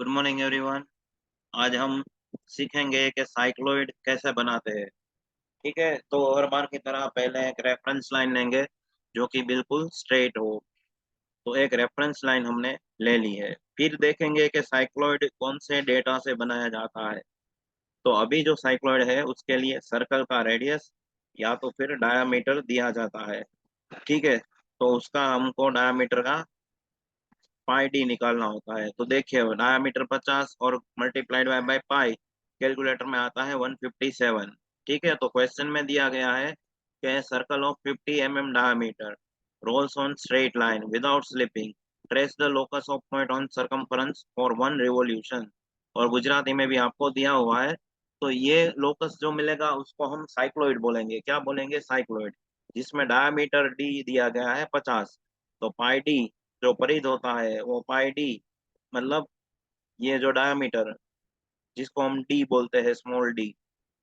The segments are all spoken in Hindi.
Good morning everyone. आज हम सीखेंगे कि साइक्लॉइड कैसे बनाते हैं। ठीक है, तो हर बार की तरह पहले एक रेफरेंस लाइन लेंगे जो कि बिल्कुल स्ट्रेट हो। तो एक रेफरेंस लाइन हमने ले ली है। फिर देखेंगे कि साइक्लॉइड कौन से डेटा से बनाया जाता है। तो अभी जो साइक्लॉइड है उसके लिए सर्कल का रेडियस या तो फिर डायामीटर दिया जाता है। ठीक है, तो उसका हमको डायामीटर का पाई डी निकालना होता है। तो देखिए, डायामीटर 50 और मल्टीप्लाइड बाय पाई कैलकुलेटर में आता है 157। ठीक है, तो क्वेश्चन में दिया गया है कि circle of 50 mm diameter rolls on straight line without slipping, trace the locus of point on circumference for one revolution. और गुजराती में भी आपको दिया हुआ है। तो ये लोकस जो मिलेगा उसको हम साइक्लोइड बोलेंगे। क्या बोलेंगे? साइक्लोइड। जिसमें डायामीटर डी दिया गया है 50। तो पाई डी जो परिध होता है वो पाई डी, मतलब ये जो डायमीटर जिसको हम डी बोलते हैं, स्मॉल डी,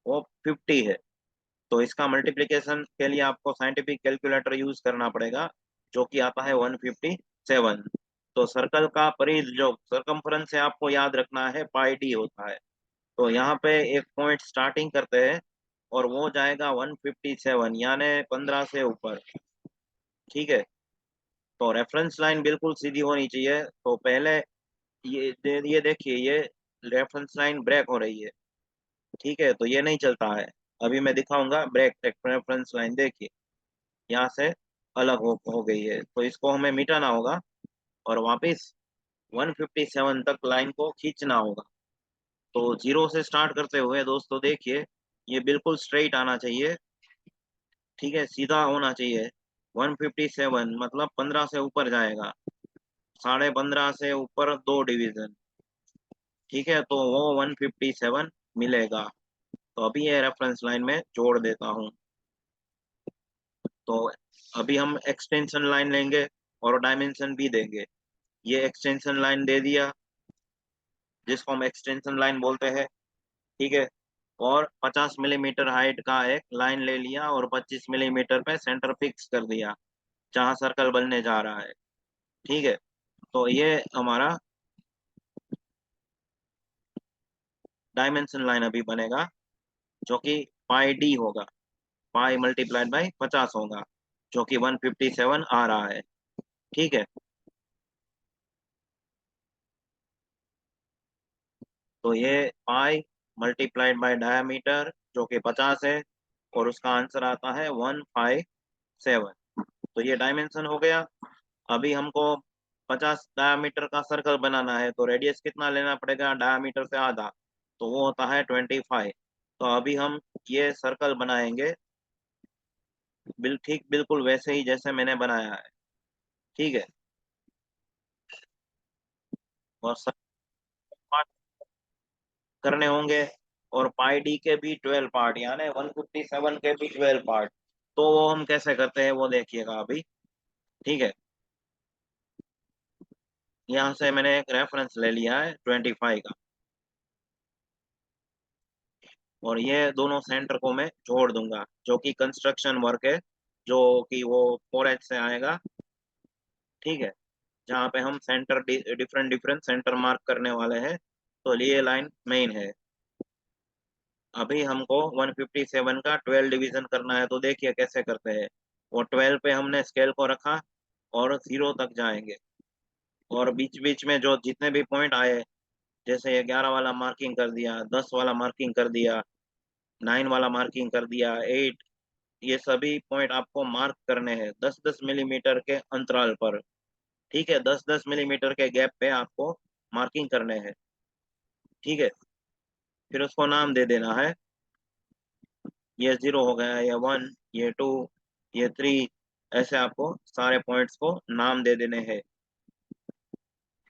वो 50 है। तो इसका मल्टीप्लिकेशन के लिए आपको साइंटिफिक कैलकुलेटर यूज करना पड़ेगा, जो कि आता है 157। तो सर्कल का परिध जो सरकमफ्रेंस है आपको याद रखना है, पाई डी होता है। तो यहाँ पे एक पॉइंट स्टार्टिंग करते हैं और वो जाएगा 157 यानी 15 से ऊपर। ठीक है, तो रेफरेंस लाइन बिल्कुल सीधी होनी चाहिए। तो पहले ये देखिए, ये रेफरेंस लाइन ब्रेक हो रही है। ठीक है, तो ये नहीं चलता है। अभी मैं दिखाऊंगा ब्रेक रेफरेंस लाइन। देखिए, यहाँ से अलग हो गई है, तो इसको हमें मिटाना होगा और वापस 157 तक लाइन को खींचना होगा। तो जीरो से स्टार्ट करते हुए दोस्तों देखिए, ये बिल्कुल स्ट्रेट आना चाहिए। ठीक है, सीधा होना चाहिए। 157 मतलब 15 से ऊपर जाएगा, 15.5 से ऊपर 2 डिवीजन। ठीक है, तो वो 157 मिलेगा। तो अभी ये रेफरेंस लाइन में जोड़ देता हूँ। तो अभी हम एक्सटेंशन लाइन लेंगे और डायमेंशन भी देंगे। ये एक्सटेंशन लाइन दे दिया, जिसको हम एक्सटेंशन लाइन बोलते हैं। ठीक है, और 50 मिलीमीटर हाइट का एक लाइन ले लिया और 25 मिलीमीटर पे सेंटर फिक्स कर दिया जहाँ सर्कल बनने जा रहा है। ठीक है, तो ये हमारा डायमेंशन लाइन अभी बनेगा, जो कि पाई डी होगा। पाई मल्टीप्लाइड बाई 50 होगा, जो कि 157 आ रहा है। ठीक है, तो ये पाई मल्टीप्लाइड बाय डायमीटर जो कि 50 है, और उसका आंसर आता है 157। तो ये डायमेंशन हो गया। अभी हमको 50 डायमीटर का सर्कल बनाना है, तो रेडियस कितना लेना पड़ेगा? डायमीटर से आधा, तो वो होता है 25। तो अभी हम ये सर्कल बनाएंगे ठीक बिल्कुल वैसे ही जैसे मैंने बनाया है। ठीक है, और पार्ट करने होंगे, और पाई डी के भी 12 पार्ट यानी 157 के भी 12 पार्ट। तो वो हम कैसे करते हैं वो देखिएगा अभी। ठीक है, यहाँ से मैंने एक रेफरेंस ले लिया है 25 का, और ये दोनों सेंटर को मैं जोड़ दूंगा, जो कि कंस्ट्रक्शन वर्क है, जो कि वो 4H से आएगा। ठीक है, जहाँ पे हम centre different different centre mark करने वाले हैं। तो ये लाइन मेन है। अभी हमको 157 का 12 डिवीजन करना है। तो देखिए कैसे करते हैं। वो 12 पे हमने स्केल को रखा और 0 तक जाएंगे, और बीच बीच में जो जितने भी पॉइंट आए, जैसे ये 11 वाला मार्किंग कर दिया, 10 वाला मार्किंग कर दिया, 9 वाला मार्किंग कर दिया, 8, ये सभी पॉइंट आपको मार्क करने हैं 10-10 मिलीमीटर के अंतराल पर। ठीक है, 10-10 मिलीमीटर के गैप पे आपको मार्किंग करने हैं। ठीक है, फिर उसको नाम दे देना है। ये 0 हो गया, ये 1, ये 2, ये 3। ऐसे आपको सारे पॉइंट्स को नाम दे देने हैं।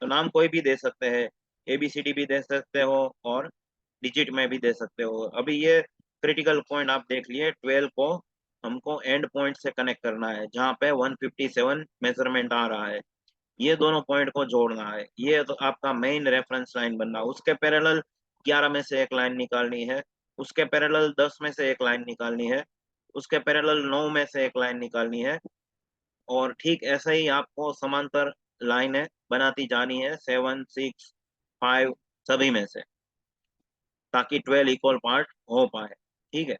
तो नाम कोई भी दे सकते हैं, ABCD भी दे सकते हो और डिजिट में भी दे सकते हो। अभी ये क्रिटिकल पॉइंट आप देख लिए, 12 को हमको एंड पॉइंट से कनेक्ट करना है जहाँ पे 157 मेजरमेंट आ रहा है। ये दोनों पॉइंट को जोड़ना है। ये तो आपका मेन रेफरेंस लाइन बनना। उसके पैरेलल 11 में से एक लाइन निकालनी है, उसके पैरेलल 10 में से एक लाइन निकालनी है, उसके पैरेलल 9 में से एक लाइन निकालनी है। और ठीक ऐसे ही आपको समांतर लाइनें बनाती जानी है, 7, 6, 5 सभी में से, ताकि 12 इक्वल पार्ट हो पाए। ठीक है,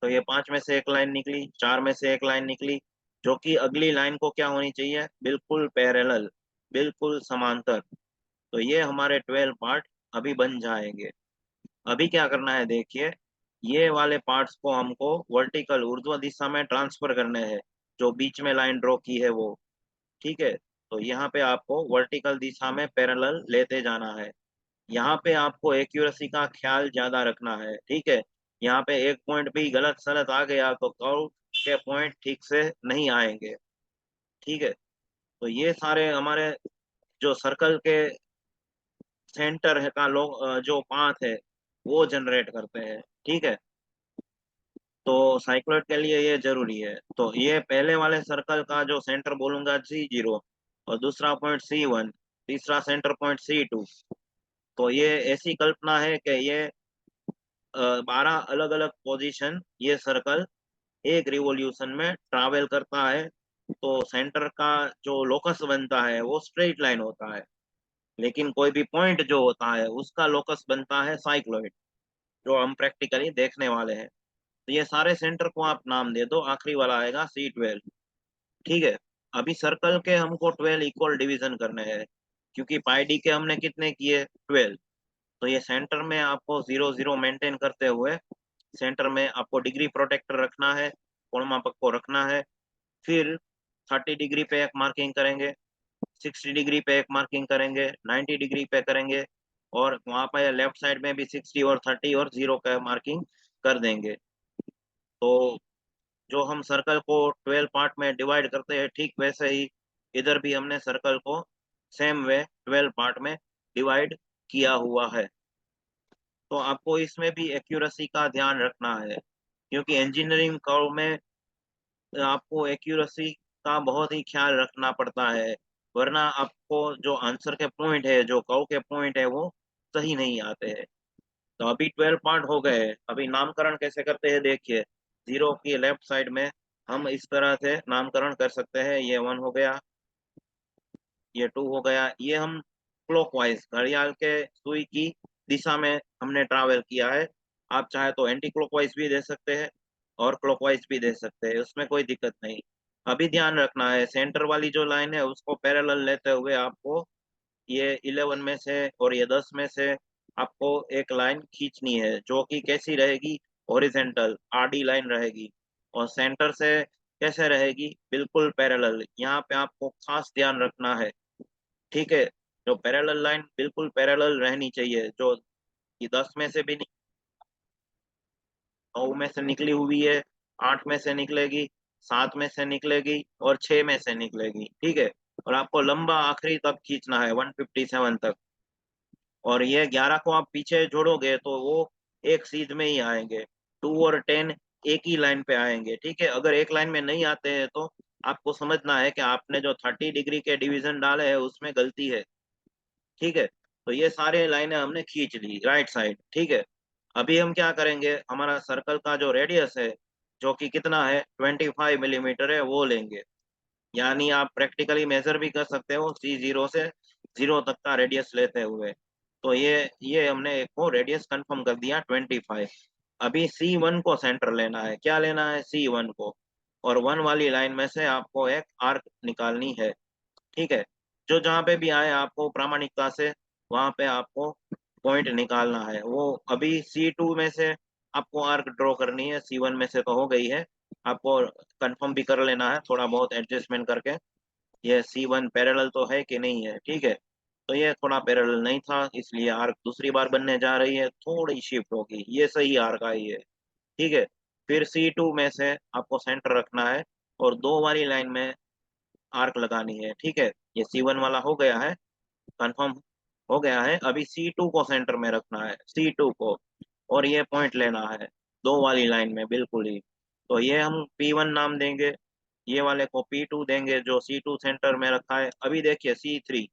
तो ये 5 में से एक लाइन निकली, 4 में से एक लाइन निकली, जो कि अगली लाइन को क्या होनी चाहिए, बिल्कुल पैरेलल, बिल्कुल समांतर। तो ये हमारे 12 पार्ट अभी बन जाएंगे। अभी क्या करना है देखिए, ये वाले पार्ट्स को हमको वर्टिकल ऊर्ध्व दिशा में ट्रांसफर करने हैं, जो बीच में लाइन ड्रॉ की है वो। ठीक है, तो यहाँ पे आपको वर्टिकल दिशा में पैरेलल लेते जाना है। यहाँ पे आपको एक्यूरेसी का ख्याल ज्यादा रखना है। ठीक है, यहाँ पे एक पॉइंट भी गलत सलत आ गया तो कर्व के पॉइंट ठीक से नहीं आएंगे। ठीक है, तो ये सारे हमारे जो सर्कल के सेंटर है का लोग जो पाथ है वो जनरेट करते हैं। ठीक है, तो साइक्लोइड के लिए ये जरूरी है। तो ये पहले वाले सर्कल का जो सेंटर बोलूंगा C0, और दूसरा पॉइंट C1, तीसरा सेंटर पॉइंट C2। तो ये ऐसी कल्पना है कि ये 12 अलग अलग पोजीशन ये सर्कल एक रिवॉल्यूशन में ट्रैवल करता है। तो सेंटर का जो लोकस बनता है वो स्ट्रेट लाइन होता है, लेकिन कोई भी पॉइंट जो होता है उसका लोकस बनता है साइक्लोइड, जो हम प्रैक्टिकली देखने वाले हैं। तो ये सारे सेंटर को आप नाम दे दो, आखिरी वाला आएगा C12। ठीक है, अभी सर्कल के हमको 12 इक्वल डिवीजन करने हैं, क्योंकि पाई डी के हमने कितने किए, 12। तो ये सेंटर में आपको 0 0 मेंटेन करते हुए सेंटर में आपको डिग्री प्रोटेक्टर रखना है, कोण मापक को रखना है। फिर 30 डिग्री पे एक मार्किंग करेंगे, 60 डिग्री पे एक मार्किंग करेंगे, 90 डिग्री पे करेंगे, और वहां पे लेफ्ट साइड में भी 60 और 30 और 0 का मार्किंग कर देंगे। तो जो हम सर्कल को 12 पार्ट में डिवाइड करते हैं, ठीक वैसे ही इधर भी हमने सर्कल को सेम वे 12 पार्ट में डिवाइड किया हुआ है। तो आपको इसमें भी एक्यूरेसी का ध्यान रखना है, क्योंकि इंजीनियरिंग कर्व में आपको एक्यूरेसी का बहुत ही ख्याल रखना पड़ता है, वरना आपको जो आंसर के पॉइंट है, जो कर्व के पॉइंट है, वो सही नहीं आते हैं। तो अभी 12 पार्ट हो गए, अभी नामकरण कैसे करते हैं देखिए। 0 की लेफ्ट साइड में हम इस तरह से नामकरण कर सकते हैं, ये 1 हो गया, ये 2 हो गया। ये हम क्लॉकवाइज घड़ियाल के सुई की दिशा में हमने ट्रैवल किया है। आप चाहे तो एंटी क्लॉकवाइज भी दे सकते हैं और क्लॉकवाइज भी दे सकते हैं, उसमें कोई दिक्कत नहीं। अभी ध्यान रखना है, सेंटर वाली जो लाइन है उसको पैरेलल लेते हुए आपको ये 11 में से और ये 10 में से आपको एक लाइन खींचनी है, जो कि कैसी रहेगी, हॉरिजेंटल आडी लाइन रहेगी। और सेंटर से कैसे रहेगी, बिल्कुल पैरेलल। यहाँ पे आपको खास ध्यान रखना है। ठीक है, जो पैरेलल लाइन बिल्कुल पैरेलल रहनी चाहिए, जो ये 10 में से भी 9 में से निकली हुई है, 8 में से निकलेगी, 7 में से निकलेगी और 6 में से निकलेगी। ठीक है, और आपको लंबा आखिरी तक खींचना है 157 तक। और ये 11 को आप पीछे जोड़ोगे तो वो एक सीध में ही आएंगे, 2 और 10 एक ही लाइन पे आएंगे। ठीक है, अगर एक लाइन में नहीं आते हैं तो आपको समझना है कि आपने जो 30 डिग्री के डिवीजन डाले हैं उसमें गलती है। ठीक है, तो ये सारे लाइनें हमने खींच ली राइट साइड। ठीक है, अभी हम क्या करेंगे, हमारा सर्कल का जो रेडियस है, जो कि कितना है, 25 मिलीमीटर है, वो लेंगे। यानी आप प्रैक्टिकली मेजर भी कर सकते हो, C0 से 0 तक का रेडियस लेते हुए। तो ये हमने एक को रेडियस कंफर्म कर दिया 25। अभी C1 को सेंटर लेना है, क्या लेना है, C1 को। और 1 वाली लाइन में से आपको एक आर्क निकालनी है। ठीक है, जो जहाँ पे भी आए आपको प्रामाणिकता से वहां पे आपको पॉइंट निकालना है। वो अभी C2 में से आपको आर्क ड्रॉ करनी है, C1 में से तो हो गई है, आपको कंफर्म भी कर लेना है थोड़ा बहुत एडजस्टमेंट करके, ये C1 पैरेलल तो है कि नहीं है। ठीक है, तो ये थोड़ा पैरेलल नहीं था, इसलिए आर्क दूसरी बार बनने जा रही है, थोड़ी शिफ्ट होगी, ये सही आर्क आई है। ठीक है, फिर C2 में से आपको सेंटर रखना है और 2 वाली लाइन में आर्क लगानी है। ठीक है, ये C1 वाला हो गया है, कंफर्म हो गया है। अभी C2 को सेंटर में रखना है, C2 को, और ये पॉइंट लेना है 2 वाली लाइन में बिल्कुल ही। तो ये हम P1 नाम देंगे, ये वाले को P2 देंगे, जो C2 सेंटर में रखा है। अभी देखिए C3,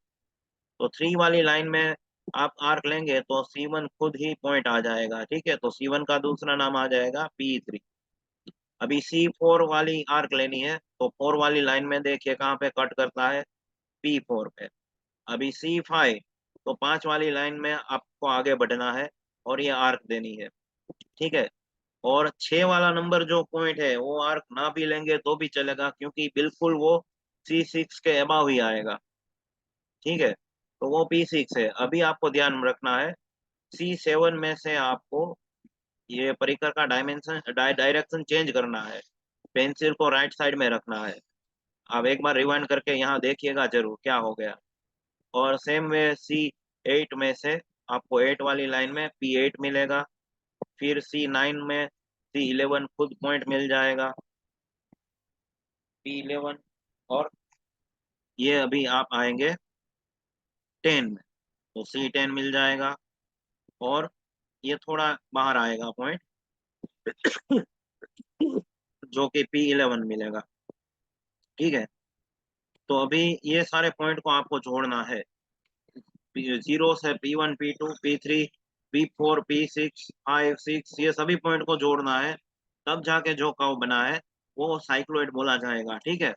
तो 3 वाली लाइन में आप आर्क लेंगे तो C1 खुद ही पॉइंट आ जाएगा। ठीक है, तो C1 का दूसरा नाम आ जाएगा P3। अभी C4 वाली आर्क लेनी है, तो 4 वाली लाइन में देखिए कहाँ पे कट करता है, P4 पे। अभी C5, तो 5 वाली लाइन में आपको आगे बढ़ना है और ये आर्क देनी है, ठीक है। और 6 वाला नंबर जो पॉइंट है वो आर्क ना भी लेंगे तो भी चलेगा, क्योंकि बिल्कुल वो C6 के अबाव ही आएगा, ठीक है। तो वो P6 है। अभी आपको ध्यान में रखना है, C7 में से आपको ये परिकर का डायरेक्शन चेंज करना है, पेंसिल को राइट साइड में रखना है। आप एक बार रिवाइंड करके यहाँ देखिएगा जरूर क्या हो गया। और सेम वे C8 में से आपको 8 वाली लाइन में P8 मिलेगा, फिर C9 में C11 खुद पॉइंट मिल जाएगा, P11। और ये अभी आप आएंगे 10 में, तो C10 मिल जाएगा, और ये थोड़ा बाहर आएगा पॉइंट जो कि P11 मिलेगा, ठीक है। तो अभी ये सारे पॉइंट को आपको जोड़ना है, जीरो से P1 P2 P3 P4 P6 5 6, ये सभी पॉइंट को जोड़ना है, तब जाके जो कर्व बना है वो साइक्लोइड बोला जाएगा, ठीक है।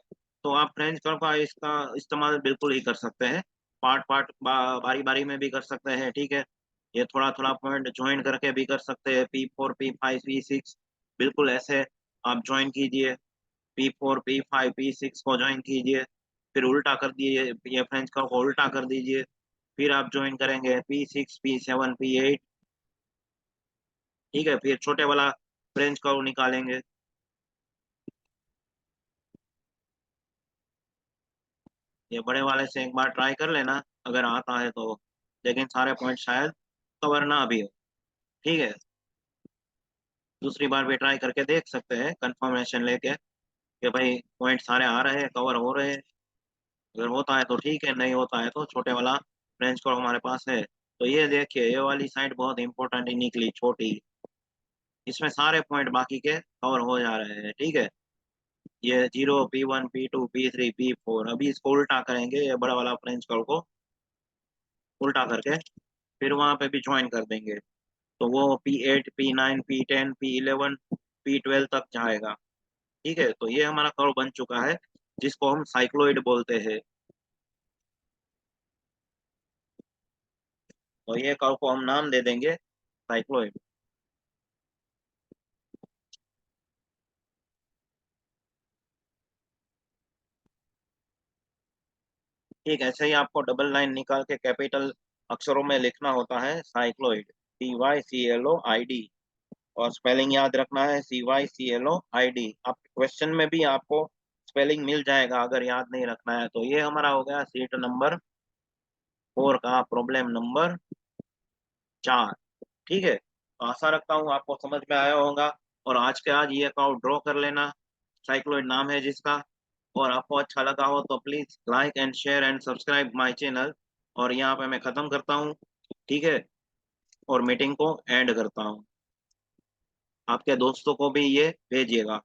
तो आप फ्रेंच कर्व का इसका इस्तेमाल बिल्कुल ही कर सकते हैं, पार्ट पार्ट बारी बारी में भी कर सकते हैं, ठीक है। ये थोड़ा थोड़ा पॉइंट ज्वाइन करके भी कर सकते हैं, P4 P5 P6 बिल्कुल ऐसे आप ज्वाइन कीजिए, P4 P5 P6 को ज्वाइन कीजिए, फिर उल्टा कर दिए, ये फ्रेंच कर्व को उल्टा कर दीजिए, फिर आप ज्वाइन करेंगे P6 P7 P8, ठीक है। फिर छोटे वाला फ्रेंच कर्व निकालेंगे। ये बड़े वाले से एक बार ट्राई कर लेना अगर आता है तो, लेकिन सारे पॉइंट शायद कवर ना भी हो, ठीक है। दूसरी बार भी ट्राई करके देख सकते हैं कंफर्मेशन लेके कि भाई पॉइंट सारे आ रहे हैं, कवर हो रहे हैं। अगर होता है तो ठीक है, नहीं होता है तो छोटे वाला फ्रेंच कर्व हमारे पास है। तो ये देखिए, ये वाली साइड बहुत इंपॉर्टेंट निकली, छोटी, इसमें सारे पॉइंट बाकी के कवर हो जा रहे हैं, ठीक है। ये 0 P1 P2 P3 P4, अभी इसको उल्टा करेंगे, ये बड़ा वाला फ्रेंच कर्व को उल्टा करके फिर वहां पे भी ज्वाइन कर देंगे, तो वो P8 P9 P10 P11 P12 तक जाएगा, ठीक है। तो ये हमारा कर्व बन चुका है, जिसको हम साइक्लोइड बोलते हैं। तो ये कर्व को हम नाम दे देंगे साइक्लोइड। ठीक, ऐसे ही आपको डबल लाइन निकाल के कैपिटल अक्षरों में लिखना होता है साइक्लोइड, CYCLOID। और स्पेलिंग याद रखना है CYCLOID। आपके क्वेश्चन में भी आपको स्पेलिंग मिल जाएगा, अगर याद नहीं रखना है तो। ये हमारा हो गया सीट नंबर 4 का प्रॉब्लम नंबर 4, ठीक है। तो आशा रखता हूँ आपको समझ में आया होगा, और आज के आज ये अकाउंट ड्रॉ कर लेना, साइक्लोइड नाम है जिसका। और आपको अच्छा लगा हो तो please like and share and subscribe my channel. और यहाँ पे मैं खत्म करता हूँ, ठीक है, और मीटिंग को एंड करता हूँ। आपके दोस्तों को भी ये भेजिएगा।